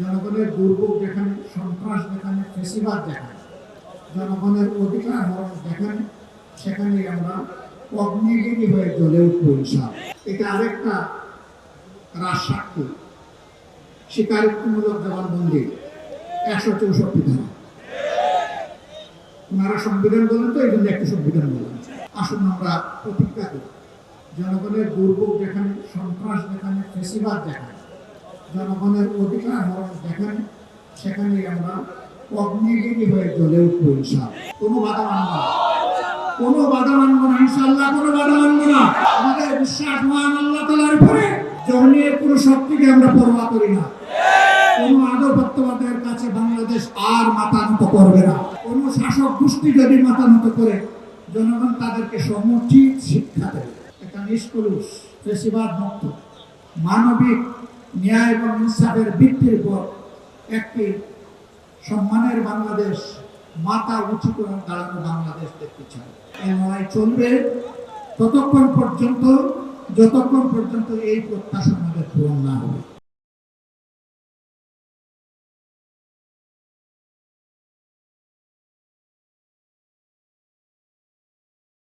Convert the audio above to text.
জনগণের দুর্ভোগ যেখানে, সন্ত্রাস যেখানে, ফেসিবাদ যেখানে, জনগণের অধিকার হরণ যেখানে, সেখানে আমরা অগ্নিগিরি হয়ে জ্বলে উঠবো ইনশাআল্লাহ। এটা আরেকটা রাজসাক্ষী স্বীকারোক্তিমূলক জবানবন্দি 164 ধারা। ওনারা সংবিধান বলেন, তো এই জন্য একটা সংবিধান বলেন। আসুন আমরা প্রতিজ্ঞা করি, জনগণের দুর্ভোগ যেখানে, সন্ত্রাস যেখানে, ফেসিবাদ যেখানে, জনগণের অধিকার হরণ যেখানে, সেখানে আমরা অগ্নিগিরি হয়ে জ্বলে উঠবো ইনশাআল্লাহ। কোনো বাধা মানব না, কোনো বাধা মানব না ইনশাআল্লাহ, কোনো বাধা মানব না। আমাদের বিশ্বাস মহান আল্লাহ তাআলার উপরে, জহনিয়ার কোনো শক্তিকে আমরা পরোয়া করি না। কোন আধিপত্যবাদের কাছে বাংলাদেশ আর মাথা নত করবে না। কোন শাসক গোষ্ঠী যদি মাথা নত করে, জনগণ তাদেরকে সমুচিত শিক্ষা দেবে। একটা নিষ্কলুষ, ফেসিবাদ মুক্ত, মানবিক ন্যায় এবং ইনসাফের ভিত্তির উপর একটি সম্মানের বাংলাদেশ, মাথা উঁচু করে দাঁড়ানো বাংলাদেশ দেখতে চাই। এই লড়াই চলবে ততক্ষণ পর্যন্ত, যতক্ষণ পর্যন্ত এই প্রত্যাশা আমাদের পূরণ না হবে।